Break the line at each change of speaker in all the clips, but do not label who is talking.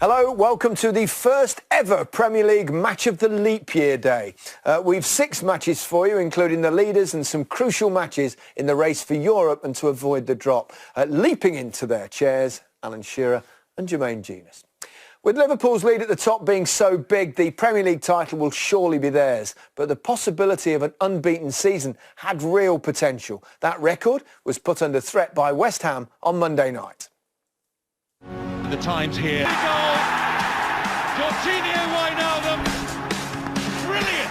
Hello, welcome to the first ever Premier League Match of the Leap Year Day. We've 6 matches for you, including the leaders and some crucial matches in the race for Europe and to avoid the drop. Leaping into their chairs, Alan Shearer and Jermaine Genius. With Liverpool's lead at the top being so big, the Premier League title will surely be theirs. But the possibility of an unbeaten season had real potential. That record was put under threat by West Ham on Monday night.
The Times here. Goal! Jorginho Wijnaldum. Brilliant!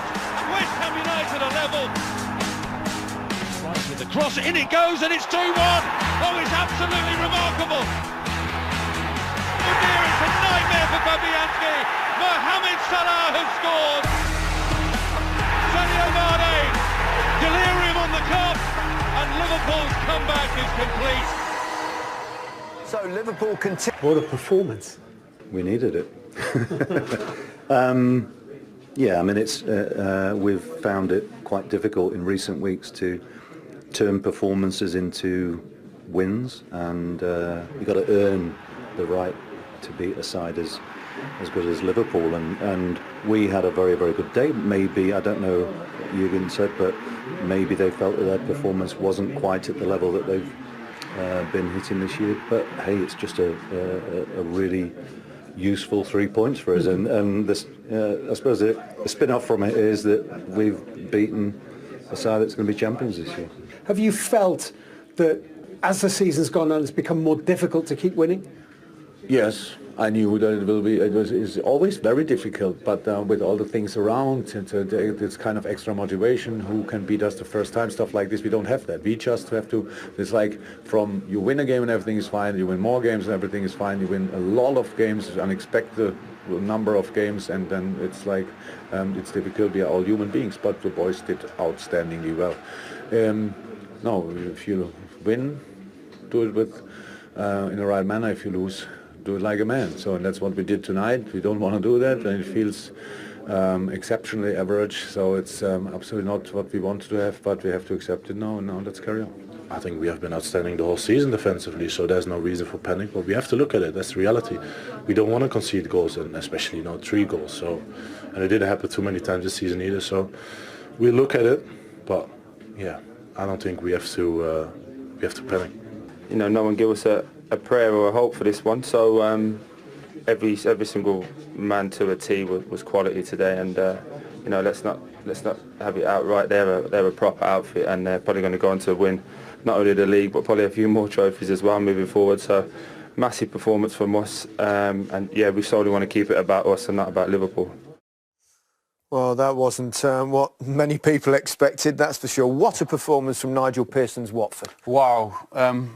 West Ham United are level. Right with the cross, in it goes, and it's 2-1. Oh, it's absolutely remarkable. Oh dear, it's a nightmare for Fabianski. Mohamed Salah has scored. Sadio Mane, delirium on the cup, and Liverpool's comeback is complete.
So Liverpool continue.
What a performance.
We needed it. Yeah, I mean, it's we've found it quite difficult in recent weeks to turn performances into wins, and you've got to earn the right to beat a side as good as Liverpool, and we had a very, very good day. Maybe, I don't know what Jürgen said, but maybe they felt that their performance wasn't quite at the level that they've been hitting this year, but hey, it's just a really useful 3 points for us, and this, I suppose the spin-off from it is that we've beaten a side that's going to be champions this year.
Have you felt that as the season's gone on, it's become more difficult to keep winning?
Yes, I knew that it will be. It's always very difficult, but with all the things around, this kind of extra motivation, who can beat us the first time, stuff like this, we don't have that. We just have to. It's like from you win a game and everything is fine, you win more games and everything is fine, you win a lot of games, unexpected number of games, and then it's like it's difficult. We are all human beings, but the boys did outstandingly well. No, if you win, do it with in the right manner. If you lose, do it like a man. So, and that's what we did tonight. We don't want to do that, and it feels exceptionally average. So it's absolutely not what we wanted to have, but we have to accept it now. And now let's carry on.
I think we have been outstanding the whole season defensively, so there's no reason for panic. But we have to look at it. That's the reality. We don't want to concede goals, and especially 3 goals. So, and it didn't happen too many times this season either. So we look at it, but yeah, I don't think we have to panic.
You know, no one gave us a prayer or a hope for this one, so every single man to a T was quality today, and you know, let's not have it outright. They're a proper outfit, and they're probably going to go on to win not only the league but probably a few more trophies as well moving forward. So massive performance from us, and yeah, we solely want to keep it about us and not about Liverpool.
Well, that wasn't what many people expected, that's for sure. What a performance from Nigel Pearson's Watford.
Wow.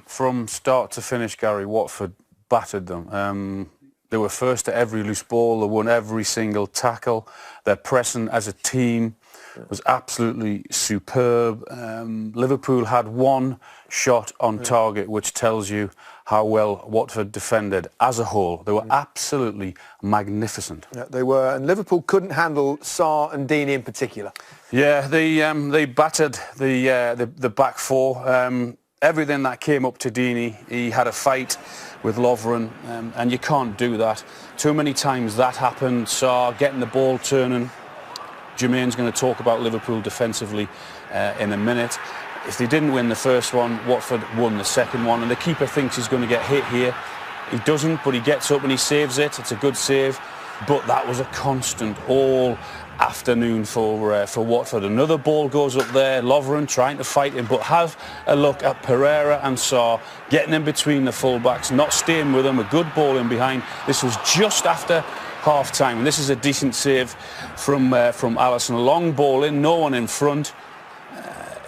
From start to finish, Gary, Watford battered them. They were first to every loose ball. They won every single tackle. Their pressing as a team was absolutely superb. Liverpool had 1 shot on target, which tells you how well Watford defended as a whole. They were absolutely magnificent.
Yeah, they were, and Liverpool couldn't handle Sarr and Deeney in particular.
Yeah, they battered the back 4. Everything that came up to Deeney, he had a fight with Lovren, and you can't do that. Too many times that happened. Sarr getting the ball turning. Jermaine's going to talk about Liverpool defensively in a minute. If they didn't win the first one, Watford won the second one, and the keeper thinks he's going to get hit here. He doesn't, but he gets up and he saves it. It's a good save, but that was a constant all afternoon for Watford. Another ball goes up there, Lovren trying to fight him, but have a look at Pereira and Sarr getting in between the fullbacks, not staying with them, a good ball in behind. This was just after half-time, and this is a decent save from Alisson. A long ball in, no one in front.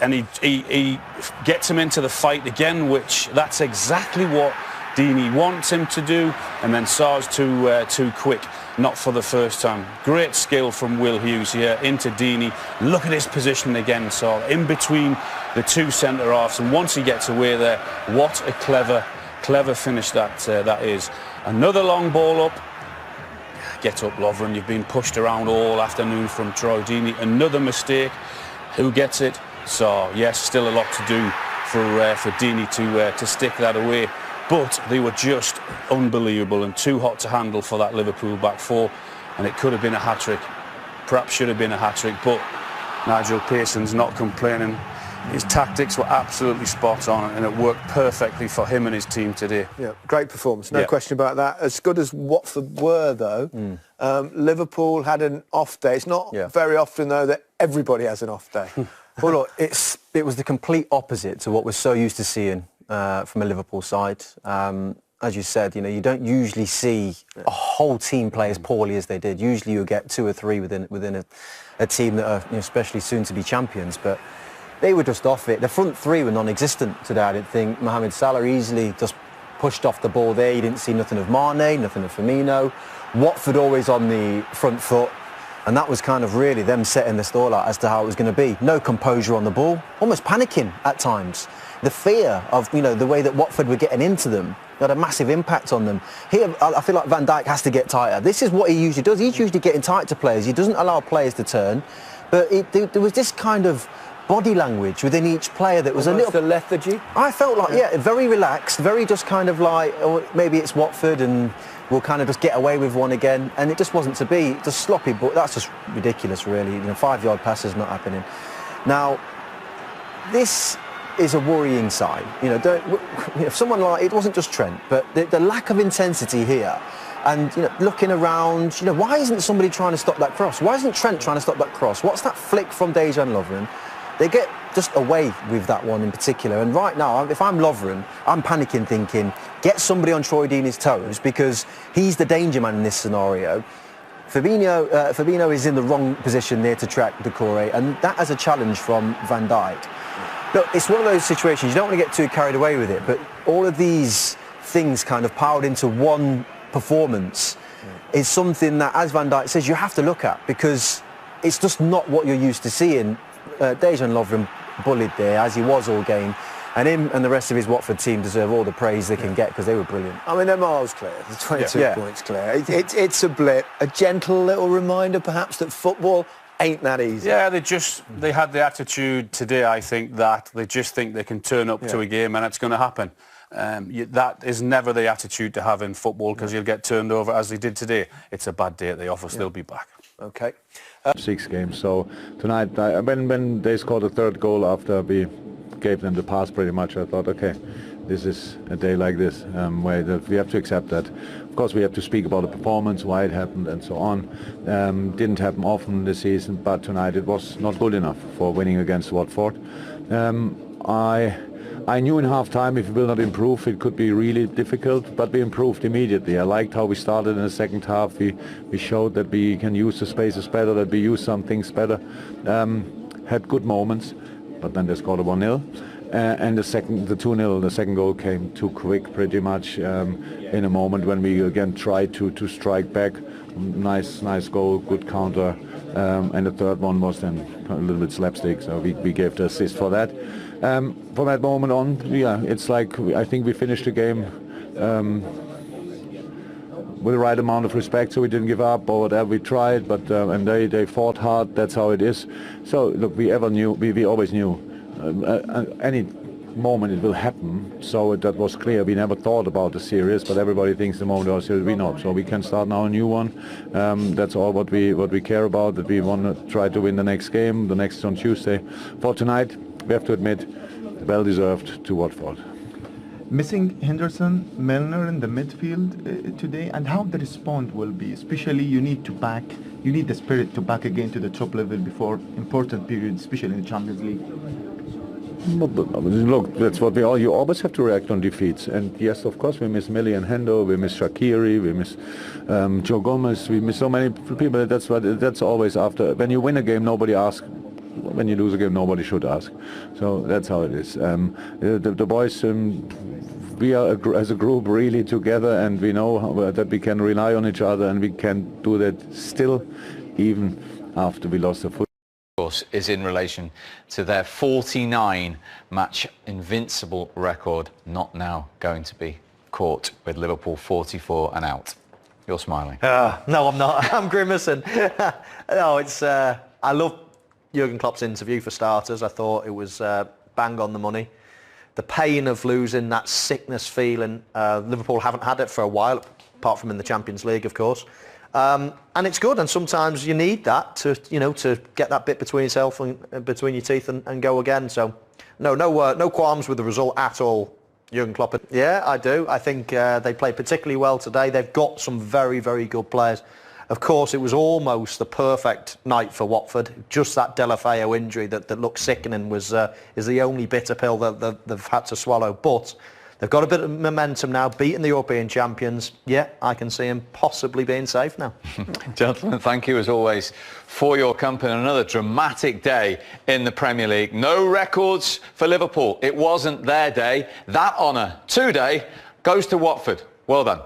And he gets him into the fight again, which that's exactly what Deeney wants him to do. And then Sarr's too quick, not for the first time. Great skill from Will Hughes here into Deeney. Look at his position again, Sarr, in between the 2 centre-halves. And once he gets away there, what a clever finish that is. Another long ball up. Get up, Lovren. You've been pushed around all afternoon from Troy Deeney. Another mistake. Who gets it? So yes, still a lot to do for Deeney to stick that away. But they were just unbelievable and too hot to handle for that Liverpool back four, and it could have been a hat-trick. Perhaps should have been a hat-trick, but Nigel Pearson's not complaining. His tactics were absolutely spot on, and it worked perfectly for him and his team today.
Yeah, great performance, no question about that. As good as Watford were, though, Liverpool had an off day. It's not very often, though, that everybody has an off day.
Well, look, it was the complete opposite to what we're so used to seeing from a Liverpool side. As you said, you don't usually see a whole team play as poorly as they did. Usually you get 2 or 3 within a team that are especially soon to be champions, but they were just off it. The front three were non-existent today. I didn't think Mohamed Salah easily just pushed off the ball there. You didn't see nothing of Mane, nothing of Firmino. Watford always on the front foot, and that was kind of really them setting the stall out as to how it was going to be. No composure on the ball, almost panicking at times. The fear of, the way that Watford were getting into them had a massive impact on them. Here, I feel like Van Dijk has to get tighter. This is what he usually does. He's usually getting tight to players. He doesn't allow players to turn, but there was this kind of body language within each player that was
almost
a little...
lethargy?
I felt like, very relaxed, very just kind of like, maybe it's Watford and we'll kind of just get away with one again, and it just wasn't to be. Just sloppy, but that's just ridiculous, really. 5-yard passes not happening. Now, this is a worrying sign. If someone like, it wasn't just Trent, but the lack of intensity here, and looking around, why isn't somebody trying to stop that cross? Why isn't Trent trying to stop that cross? What's that flick from Dejan Lovren? They get just away with that one in particular. And right now, if I'm Lovren, I'm panicking, thinking, get somebody on Troy Deeney's toes, because he's the danger man in this scenario. Fabinho is in the wrong position there to track Doucouré, and that as a challenge from Van Dijk. Look, it's one of those situations, you don't want to get too carried away with it, but all of these things kind of piled into one performance is something that, as Van Dijk says, you have to look at, because it's just not what you're used to seeing. Dejan Lovren bullied there, as he was all game, and him and the rest of his Watford team deserve all the praise they can get, because they were brilliant.
I mean, they're miles clear. The 22 points clear. It's a blip, a gentle little reminder, perhaps, that football ain't that easy.
Yeah, they had the attitude today, I think, that they just think they can turn up to a game and it's going to happen. That is never the attitude to have in football, because you'll get turned over as they did today. It's a bad day at the office. They'll be back.
Okay.
6 games. So tonight, when they scored the 3rd goal after we gave them the pass pretty much, I thought, okay, this is a day like this, where we have to accept that. Of course, we have to speak about the performance, why it happened and so on. Didn't happen often this season, but tonight it was not good enough for winning against Watford. I knew in half-time if we will not improve, it could be really difficult, but we improved immediately. I liked how we started in the second half. We showed that we can use the spaces better, that we use some things better. Had good moments, but then they scored a 1-0. And the 2-0, the second goal came too quick pretty much, in a moment when we again tried to strike back. Nice goal, good counter. And the third one was then a little bit slapstick, so we gave the assist for that. From that moment on, it's like I think we finished the game with the right amount of respect, so we didn't give up or whatever. We tried, but and they fought hard. That's how it is. So look, we always knew any moment it will happen. So that was clear. We never thought about the series, but everybody thinks the moment was series. We know, so we can start now a new one. That's all what we care about. That we want to try to win the next game. The next is on Tuesday. For tonight, we have to admit, well deserved to Watford.
Missing Henderson, Milner in the midfield today, and how the response will be. Especially, you need the spirit to back again to the top level before important periods, especially in the Champions League.
Look, that's what you always have to react on defeats. And yes, of course, we miss Millie and Hendo, we miss Shaqiri, we miss Joe Gomez, we miss so many people. That's always after. When you win a game, nobody asks. When you lose a game, nobody should ask. So that's how it is. The boys, we are as a group really together, and we know that we can rely on each other, and we can do that still, even after we lost the football.
Of course, is in relation to their 49 match invincible record, not now going to be caught, with Liverpool 44 and out. You're smiling.
No, I'm not. I'm grimacing. No, it's. I love Jürgen Klopp's interview for starters. I thought it was bang on the money. the pain of losing, that sickness feeling. Liverpool haven't had it for a while, apart from in the Champions League, of course. And it's good, and sometimes you need that to, to get that bit between yourself and between your teeth and go again. So, no qualms with the result at all, Jürgen Klopp. Yeah, I do. I think they played particularly well today. They've got some very, very good players. Of course, it was almost the perfect night for Watford. Just that Delafeu injury that looked sickening is the only bitter pill that they've had to swallow. But they've got a bit of momentum now, beating the European champions. Yeah, I can see them possibly being safe now.
Gentlemen, thank you as always for your company. Another dramatic day in the Premier League. No records for Liverpool. It wasn't their day. That honour today goes to Watford. Well done.